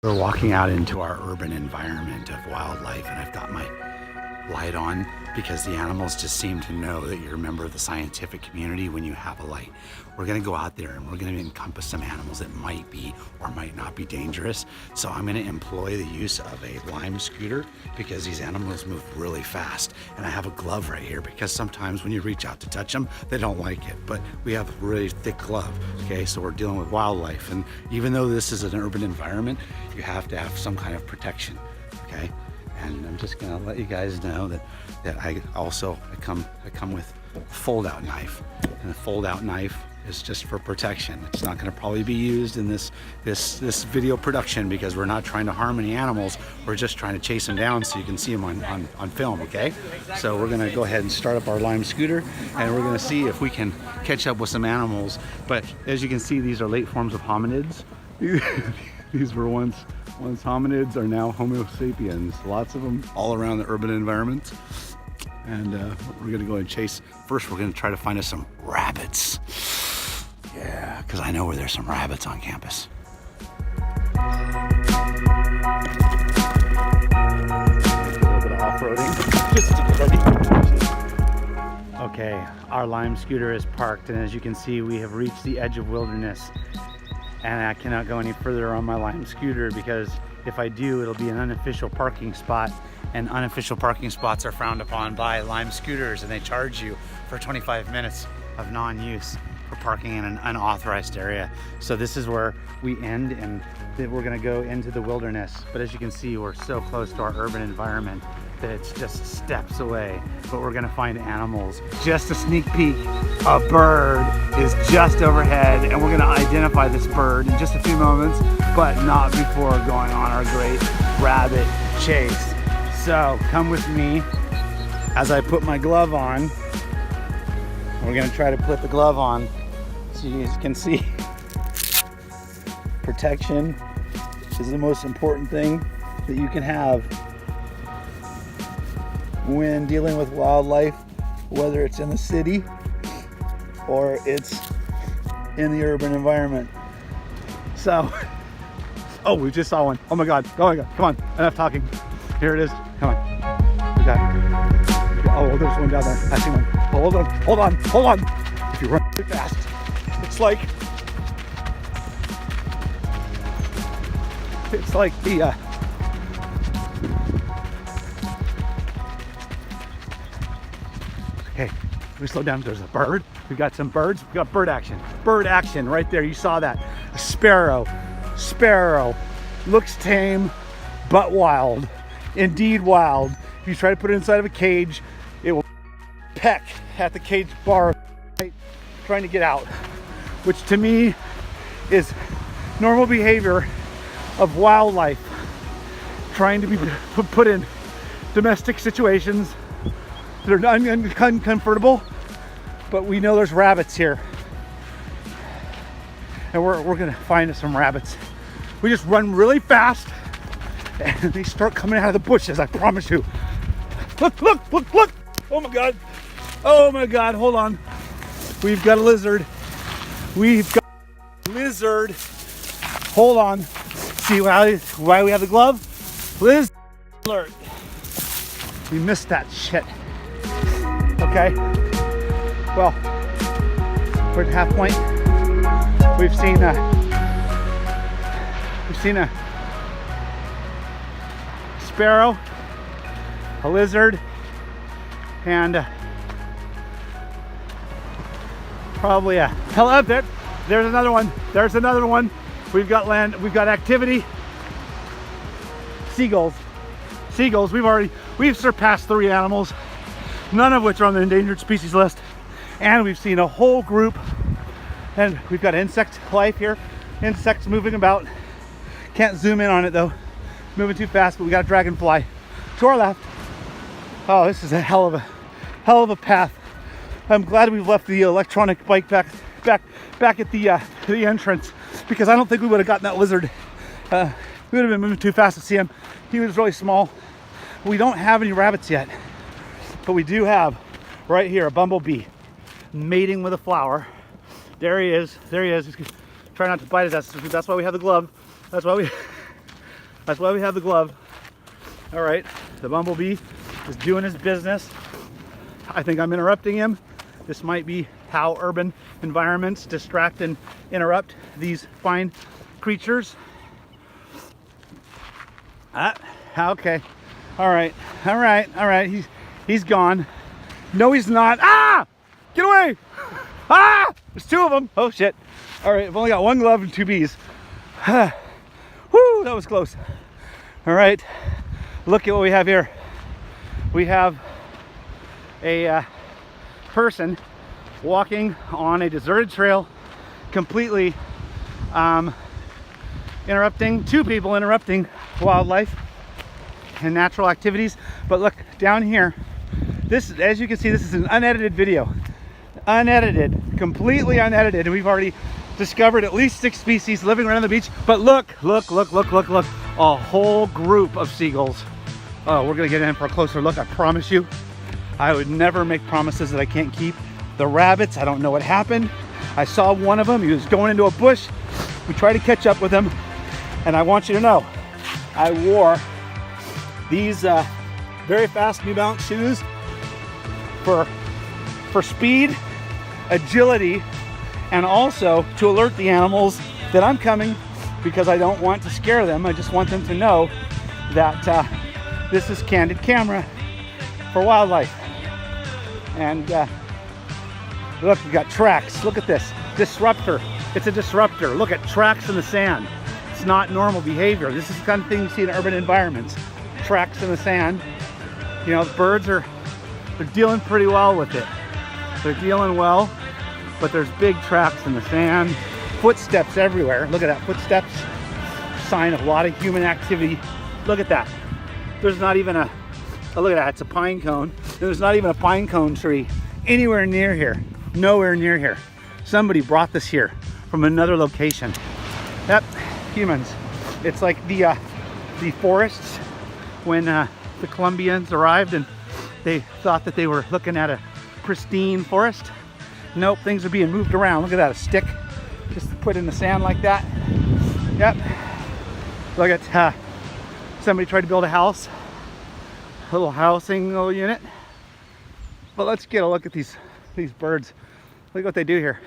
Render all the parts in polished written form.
We're walking out into our urban environment of wildlife, and I've got my light on because the animals just seem to know that you're a member of the scientific community when you have a light. We're gonna go out there and we're gonna encompass some animals that might be or might not be dangerous. So I'm gonna employ the use of a Lime scooter because these animals move really fast. And I have a glove right here because sometimes when you reach out to touch them, they don't like it. But we have a really thick glove, okay? So we're dealing with wildlife. And even though this is an urban environment, you have to have some kind of protection, okay? And I'm just gonna let you guys know that I come with a fold-out knife, and the fold-out knife is just for protection. It's not gonna probably be used in this video production because we're not trying to harm any animals. We're just trying to chase them down so you can see them on film, okay? So we're gonna go ahead and start up our Lime scooter, and we're gonna see if we can catch up with some animals. But as you can see, these are late forms of hominids. These were once hominids, are now Homo sapiens. Lots of them all around the urban environment. And we're gonna go and chase. First, we're gonna try to find us some rabbits. Yeah, because I know where there's some rabbits on campus. A little bit of off-roading, just to get ready. Okay, our Lime scooter is parked, and as you can see, we have reached the edge of wilderness. And I cannot go any further on my Lime scooter because if I do, it'll be an unofficial parking spot, and unofficial parking spots are frowned upon by Lime scooters, and they charge you for 25 minutes of non-use for parking in an unauthorized area. So this is where we end, and then we're gonna go into the wilderness. But as you can see, we're so close to our urban environment that it's just steps away, but we're gonna find animals. Just a sneak peek, a bird is just overhead, and we're gonna identify this bird in just a few moments, but not before going on our great rabbit chase. So come with me as I put my glove on. We're gonna try to put the glove on so you guys can see. Protection is the most important thing that you can have when dealing with wildlife, whether it's in the city or it's in the urban environment. So, oh, we just saw one. Oh my God, come on, enough talking. Here it is, come on. We got it. Oh, there's one down there, I see one. Hold on. If you run really fast, it's like the, okay, we slow down. There's a bird. We got some birds. We got bird action. Bird action right there. You saw that. A sparrow. Sparrow. Looks tame, but wild. Indeed wild. If you try to put it inside of a cage, it will peck at the cage bar, right, trying to get out. Which to me is normal behavior of wildlife trying to be put in domestic situations that are uncomfortable, but we know there's rabbits here, and we're gonna find some rabbits. We just run really fast, and they start coming out of the bushes. I promise you. Look! Oh my God! Hold on. We've got a lizard. Hold on. See why we have the glove? Liz alert. We missed that shit. Okay. Well, we're at half point. We've seen a sparrow, a lizard, and probably a hell up there. There's another one. We've got land. We've got activity. Seagulls. We've surpassed 3 animals, none of which are on the endangered species list, and we've seen a whole group. And we've got insect life here. Insects moving about. Can't zoom in on it though. Moving too fast, but we got a dragonfly to our left. Oh, this is a hell of a path. I'm glad we've left the electronic bike back at the entrance, because I don't think we would have gotten that lizard. We would have been moving too fast to see him. He was really small. We don't have any rabbits yet, but we do have right here a bumblebee mating with a flower. There he is. Try not to bite it. That's why we have the glove. That's why That's why we have the glove. All right, the bumblebee is doing his business. I think I'm interrupting him. This might be how urban environments distract and interrupt these fine creatures. Okay. All right. He's gone. No, he's not. Ah! Get away! Ah! There's two of them. Oh shit. All right, I've only got one glove and two bees. Whoo, that was close. All right, look at what we have here. We have a person walking on a deserted trail, completely interrupting, two people interrupting wildlife and natural activities. But look down here, this, as you can see, this is an unedited video. Unedited, completely unedited, and we've already discovered at least 6 species living around the beach. But look, a whole group of seagulls. Oh, we're gonna get in for a closer look, I promise you. I would never make promises that I can't keep. The rabbits, I don't know what happened. I saw one of them, he was going into a bush. We tried to catch up with him, and I want you to know, I wore these very fast New Balance shoes for speed, agility, and also to alert the animals that I'm coming, because I don't want to scare them. I just want them to know that this is candid camera for wildlife. And look, we got tracks. Look at this disruptor. It's a disruptor. Look at tracks in the sand. It's not normal behavior. This is the kind of thing you see in urban environments. Tracks in the sand. You know, the birds they're dealing pretty well with it. They're dealing well, but there's big tracks in the sand. Footsteps everywhere. Look at that, footsteps. Sign of a lot of human activity. Look at that. There's not even a, oh, look at that, it's a pine cone. There's not even a pine cone tree anywhere near here. Nowhere near here. Somebody brought this here from another location. Yep, humans. It's like the forests when the Colombians arrived and they thought that they were looking at a pristine forest. Nope, things are being moved around. Look at that, a stick just put in the sand like that. Yep. Look at somebody tried to build a house, a little housing little unit. But let's get a look at these birds. Look what they do here.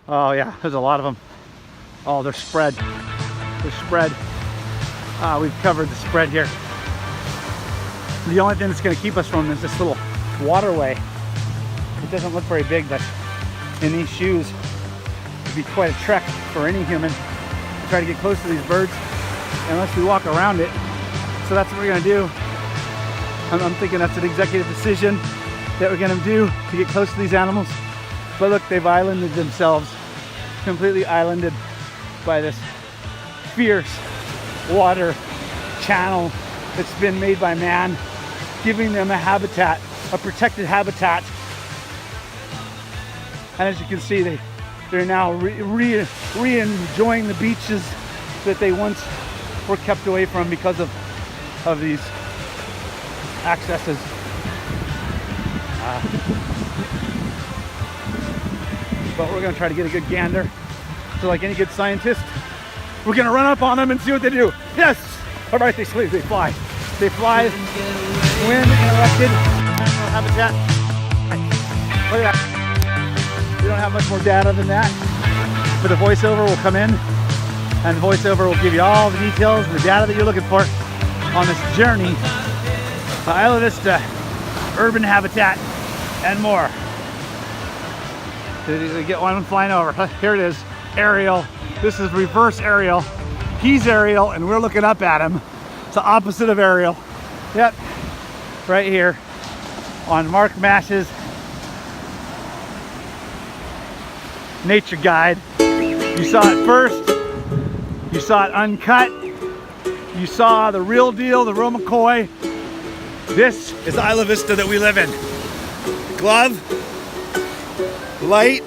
Oh yeah, there's a lot of them. Oh, they're spread. They're spread. We've covered the spread here. The only thing that's going to keep us from is this little waterway. It doesn't look very big, but in these shoes, it'd be quite a trek for any human to try to get close to these birds unless we walk around it. So that's what we're going to do. I'm thinking that's an executive decision that we're going to do to get close to these animals. But look, they've islanded themselves, completely islanded by this fierce water channel that's been made by man, giving them a habitat, a protected habitat. And as you can see, they're now re-enjoying the beaches that they once were kept away from because of these accesses. But we're gonna try to get a good gander. So like any good scientist, we're gonna run up on them and see what they do. Yes! All right, they fly. They fly when interrupted. Animal habitat. Look at that. We don't have much more data than that. But the voiceover will come in, and the voiceover will give you all the details and the data that you're looking for on this journey to Isla Vista, urban habitat, and more. We get one flying over. Here it is, aerial. This is reverse aerial. He's aerial, and we're looking up at him. It's the opposite of aerial. Yep, right here on Mark Mash's nature guide. You saw it first. You saw it uncut. You saw the real deal, the real McCoy. This is Isla Vista that we live in. Glove, light,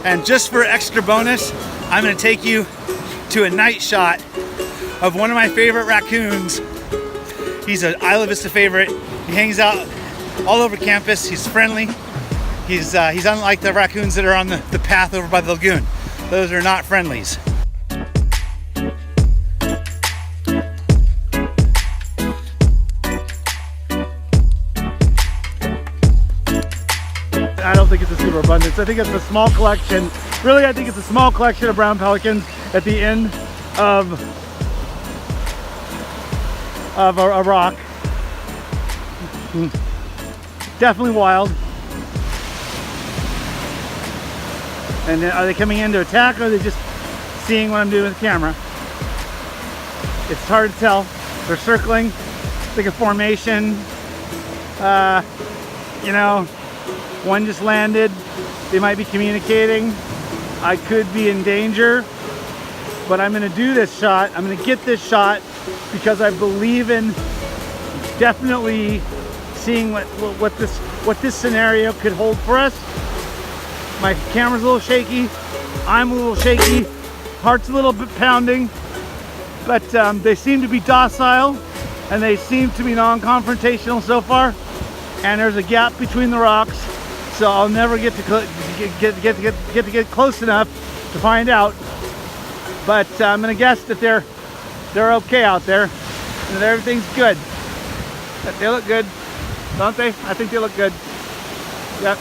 and just for extra bonus, I'm gonna take you to a night shot of one of my favorite raccoons. He's an Isla Vista favorite. He hangs out all over campus. He's friendly. He's unlike the raccoons that are on the path over by the lagoon. Those are not friendlies. superabundance. I think it's a small collection. Really, I think it's a small collection of brown pelicans at the end of a rock. Definitely wild. And then are they coming in to attack, or are they just seeing what I'm doing with the camera? It's hard to tell. They're circling, like a formation. You know, one just landed. They might be communicating. I could be in danger, but I'm gonna do this shot. I'm gonna get this shot because I believe in definitely seeing what this scenario could hold for us. My camera's a little shaky. I'm a little shaky. Heart's a little bit pounding, but they seem to be docile and they seem to be non-confrontational so far. And there's a gap between the rocks, so I'll never get to get close enough to find out. But I'm gonna guess that they're okay out there and that everything's good. That they look good, don't they? I think they look good. Yep.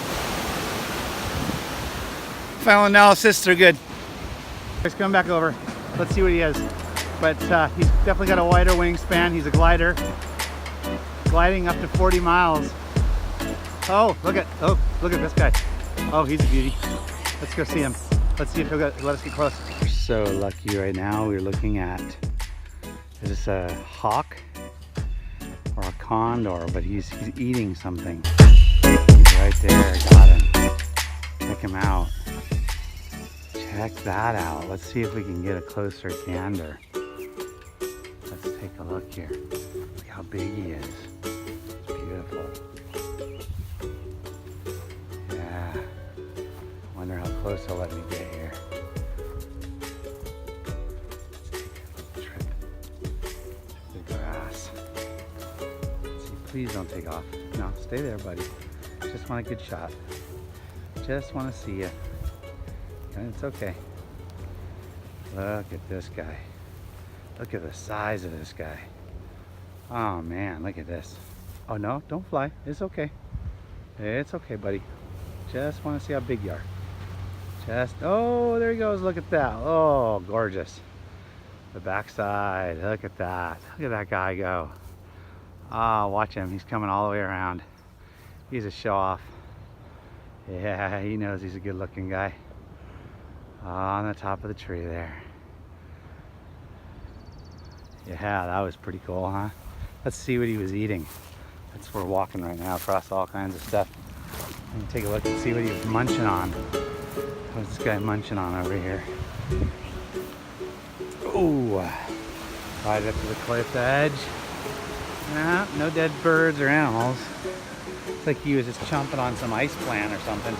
Final analysis, they're good. Let's come back over. Let's see what he has. But he's definitely got a wider wingspan. He's a glider, gliding up to 40 miles. Oh, look at this guy. Oh, he's a beauty. Let's go see him. Let's see if he'll let us get close. We're so lucky right now. We're looking at, is this a hawk or a condor? But he's eating something. He's right there. Got him. Check him out. Check that out. Let's see if we can get a closer gander. Let's take a look here. Look how big he is. It's beautiful. Yeah. Wonder how close he'll let me get here. Let's take a little trip through the grass. Let's see, please don't take off. No, stay there, buddy. Just want a good shot. Just want to see you. And it's okay. Look at this guy. Look at the size of this guy. Oh man, look at this. Oh no, don't fly. It's okay. It's okay, buddy. Just want to see how big you are. Just, oh, there he goes. Look at that. Oh, gorgeous. The backside. Look at that. Look at that guy go. Ah, watch him. He's coming all the way around. He's a show off. Yeah, he knows he's a good looking guy. On the top of the tree there. Yeah, that was pretty cool, huh? Let's see what he was eating. That's we're walking right now across all kinds of stuff. And take a look and see what he was munching on. What's this guy munching on over here? Ooh, right up to the cliff edge. Nah, no dead birds or animals. Looks like he was just chomping on some ice plant or something.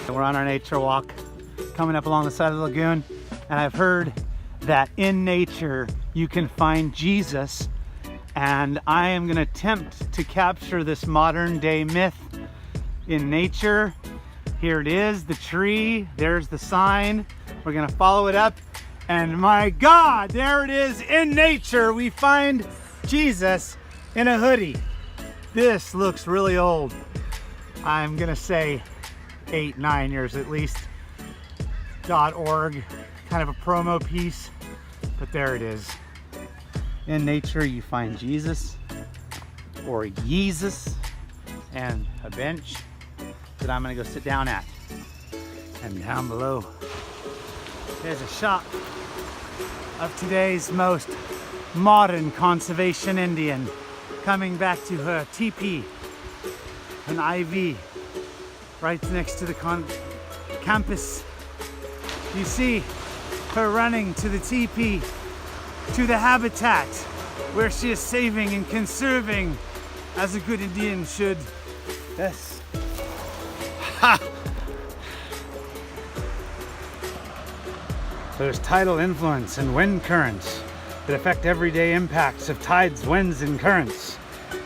We're on our nature walk, coming up along the side of the lagoon, and I've heard that in nature you can find Jesus, and I am going to attempt to capture this modern day myth in nature. Here it is, the tree, there's the sign. We're going to follow it up, and my God, there it is in nature. We find Jesus in a hoodie. This looks really old. I'm going to say 8-9 years at least. .org, kind of a promo piece, but there it is. In nature you find Jesus or Yeezus and a bench that I'm gonna go sit down at. And down below there's a shot of today's most modern conservation Indian coming back to her teepee, an IV right next to the campus. You see her running to the teepee, to the habitat where she is saving and conserving as a good Indian should. Yes. Ha! There's tidal influence and wind currents that affect everyday impacts of tides, winds, and currents.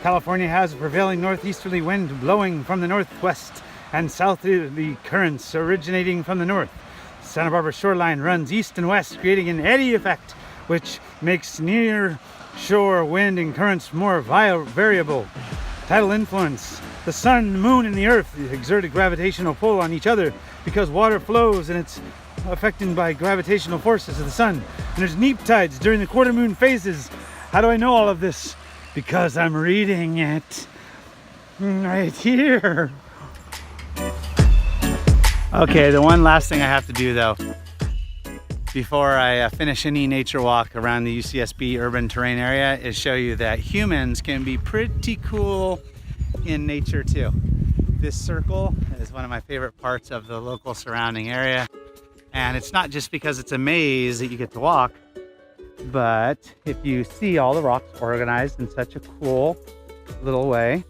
California has a prevailing northeasterly wind blowing from the northwest and southerly currents originating from the north. Santa Barbara shoreline runs east and west, creating an eddy effect which makes near shore wind and currents more variable. Tidal influence. The sun, the moon, and the earth exert a gravitational pull on each other because water flows and it's affected by gravitational forces of the sun. And there's neap tides during the quarter moon phases. How do I know all of this? Because I'm reading it right here. Okay, the one last thing I have to do though, before I finish any nature walk around the UCSB urban terrain area, is show you that humans can be pretty cool in nature too. This circle is one of my favorite parts of the local surrounding area. And it's not just because it's a maze that you get to walk, but if you see all the rocks organized in such a cool little way,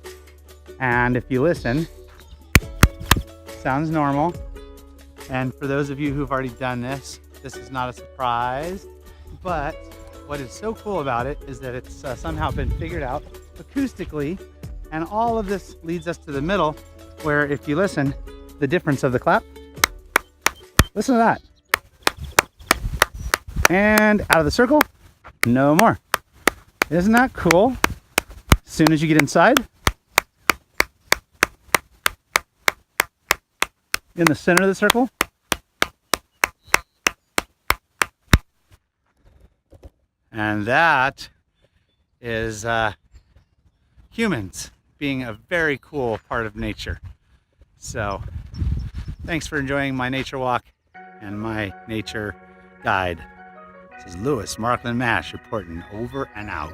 and if you listen, sounds normal. And for those of you who've already done this, this is not a surprise, but what is so cool about it is that it's somehow been figured out acoustically, and all of this leads us to the middle, where if you listen, the difference of the clap, listen to that. And out of the circle, no more. Isn't that cool? As soon as you get inside, in the center of the circle, and that is humans being a very cool part of nature. So thanks for enjoying my nature walk and my nature guide. This is Lewis, Marklin, Mash, reporting over and out.